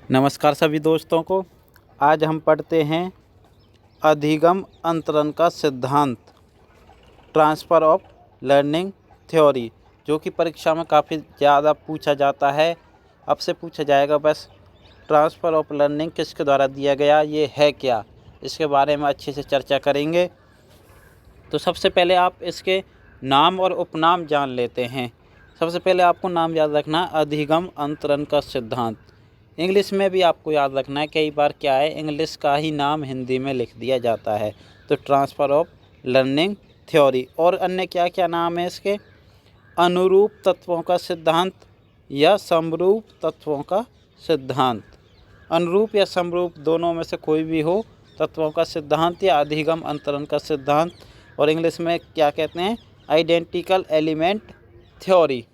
नमस्कार सभी दोस्तों को। आज हम पढ़ते हैं अधिगम अंतरण का सिद्धांत, ट्रांसफ़र ऑफ लर्निंग थ्योरी, जो कि परीक्षा में काफ़ी ज़्यादा पूछा जाता है। अब से पूछा जाएगा बस ट्रांसफ़र ऑफ लर्निंग किसके द्वारा दिया गया, ये है क्या, इसके बारे में अच्छे से चर्चा करेंगे। तो सबसे पहले आप इसके नाम और उपनाम जान लेते हैं। सबसे पहले आपको नाम याद रखना है, अधिगम अंतरण का सिद्धांत। इंग्लिश में भी आपको याद रखना है, कई बार क्या है इंग्लिश का ही नाम हिंदी में लिख दिया जाता है। तो ट्रांसफ़र ऑफ लर्निंग थ्योरी। और अन्य क्या क्या नाम है इसके, अनुरूप तत्वों का सिद्धांत या समरूप तत्वों का सिद्धांत। अनुरूप या समरूप दोनों में से कोई भी हो, तत्वों का सिद्धांत या अधिगम अंतरण का सिद्धांत। और इंग्लिश में क्या कहते हैं, आइडेंटिकल एलिमेंट थ्योरी।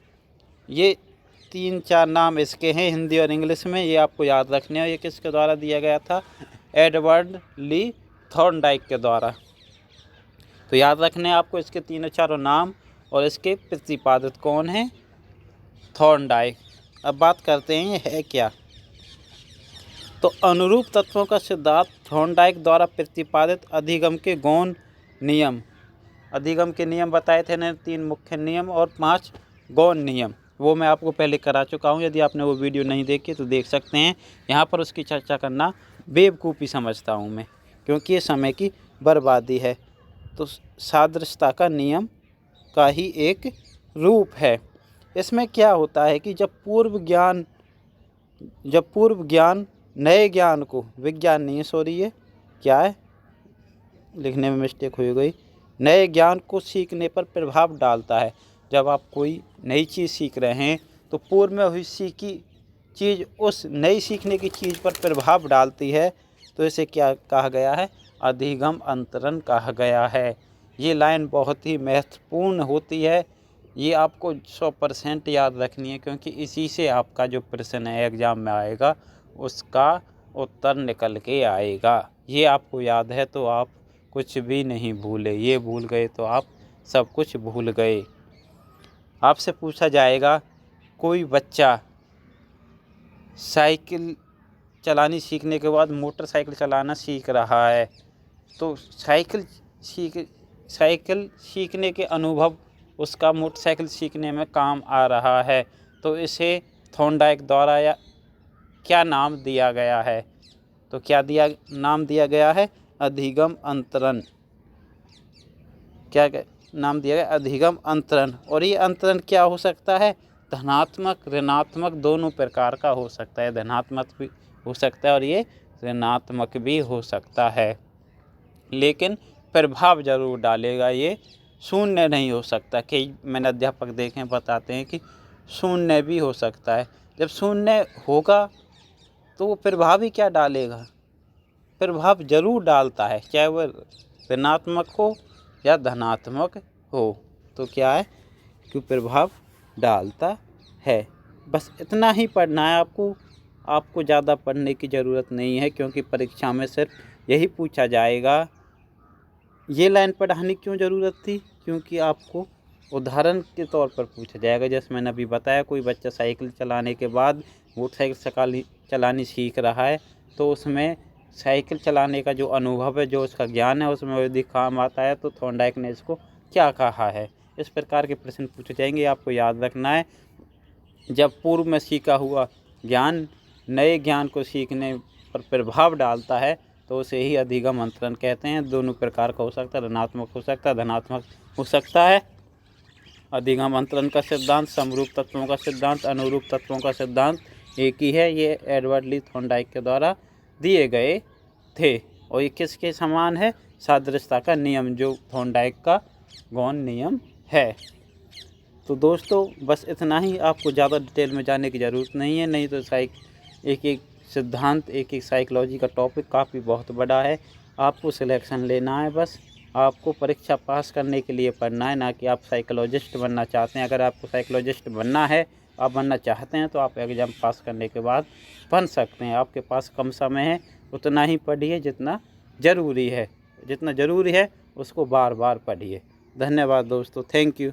ये 3-4 नाम इसके हैं हिंदी और इंग्लिश में, ये आपको याद रखने हैं। ये किसके द्वारा दिया गया था, एडवर्ड ली थॉर्नडाइक के द्वारा। तो याद रखने हैं आपको इसके 3-4 नाम और इसके प्रतिपादित कौन हैं, थॉर्नडाइक। अब बात करते हैं ये है क्या। तो अनुरूप तत्वों का सिद्धांत थॉर्नडाइक द्वारा प्रतिपादित अधिगम के गौण नियम। अधिगम के नियम बताए थे ने 3 मुख्य नियम और 5 गौण नियम, वो मैं आपको पहले करा चुका हूँ। यदि आपने वो वीडियो नहीं देखी तो देख सकते हैं। यहाँ पर उसकी चर्चा करना बेवकूफ़ी समझता हूँ मैं, क्योंकि ये समय की बर्बादी है। तो सादृश्यता का नियम का ही एक रूप है। इसमें क्या होता है कि जब पूर्व ज्ञान नए ज्ञान को, विज्ञान नहीं है सॉरी, ये क्या है लिखने में मिस्टेक हो गई, नए ज्ञान को सीखने पर प्रभाव डालता है। जब आप कोई नई चीज़ सीख रहे हैं तो पूर्व में हुई सीखी चीज़ उस नई सीखने की चीज़ पर प्रभाव डालती है, तो इसे क्या कहा गया है, अधिगम अंतरण कहा गया है। ये लाइन बहुत ही महत्वपूर्ण होती है, ये आपको 100% याद रखनी है, क्योंकि इसी से आपका जो प्रश्न है एग्ज़ाम में आएगा उसका उत्तर निकल के आएगा। ये आपको याद है तो आप कुछ भी नहीं भूले, ये भूल गए तो आप सब कुछ भूल गए। आपसे पूछा जाएगा कोई बच्चा साइकिल चलानी सीखने के बाद मोटरसाइकिल चलाना सीख रहा है, तो साइकिल सीखने के अनुभव उसका मोटरसाइकिल सीखने में काम आ रहा है, तो इसे थॉर्नडाइक द्वारा या क्या नाम दिया गया है, तो क्या नाम दिया गया है, अधिगम अंतरण। क्या नाम दिया गया, अधिगम अंतरण। और ये अंतरण क्या हो सकता है, धनात्मक ऋणात्मक दोनों प्रकार का हो सकता है। धनात्मक भी हो सकता है और ये ऋणात्मक भी हो सकता है, लेकिन प्रभाव जरूर डालेगा, ये शून्य नहीं हो सकता। कई मैंने अध्यापक देखे हैं बताते हैं कि शून्य भी हो सकता है। जब शून्य होगा तो वो प्रभाव ही क्या डालेगा, प्रभाव जरूर डालता है, चाहे वह ऋणात्मक हो या धनात्मक हो, तो क्या है कि प्रभाव डालता है। बस इतना ही पढ़ना है आपको ज़्यादा पढ़ने की ज़रूरत नहीं है, क्योंकि परीक्षा में सिर्फ यही पूछा जाएगा। ये लाइन पढ़ाने की क्यों ज़रूरत थी, क्योंकि आपको उदाहरण के तौर पर पूछा जाएगा। जैसे मैंने अभी बताया, कोई बच्चा साइकिल चलाने के बाद मोटरसाइकिल चलानी सीख रहा है, तो उसमें साइकिल चलाने का जो अनुभव है, जो उसका ज्ञान है, उसमें यदि काम आता है तो थॉर्नडाइक ने इसको क्या कहा है। इस प्रकार के प्रश्न पूछे जाएंगे, आपको याद रखना है। जब पूर्व में सीखा हुआ ज्ञान नए ज्ञान को सीखने पर प्रभाव डालता है, तो उसे ही अधिगम अंतरण कहते हैं। दोनों प्रकार का हो सकता है, ऋणात्मक हो सकता है, धनात्मक हो सकता है। अधिगम अंतरण का सिद्धांत, समरूप तत्वों का सिद्धांत, अनुरूप तत्वों का सिद्धांत एक ही है। ये एडवर्ड ली थॉर्नडाइक के द्वारा दिए गए थे। और ये किसके समान है, सादृश्यता का नियम, जो थॉर्नडाइक का गौण नियम है। तो दोस्तों बस इतना ही, आपको ज़्यादा डिटेल में जाने की ज़रूरत नहीं है, नहीं तो एक एक सिद्धांत, एक साइकोलॉजी का टॉपिक काफ़ी बहुत बड़ा है। आपको सिलेक्शन लेना है, बस आपको परीक्षा पास करने के लिए पढ़ना है, ना कि आप साइकोलॉजिस्ट बनना चाहते हैं। अगर आपको साइकोलॉजिस्ट बनना है, आप बनना चाहते हैं, तो आप एग्ज़ाम पास करने के बाद बन सकते हैं। आपके पास कम समय है, उतना ही पढ़िए जितना ज़रूरी है, उसको बार बार पढ़िए। धन्यवाद दोस्तों, थैंक यू।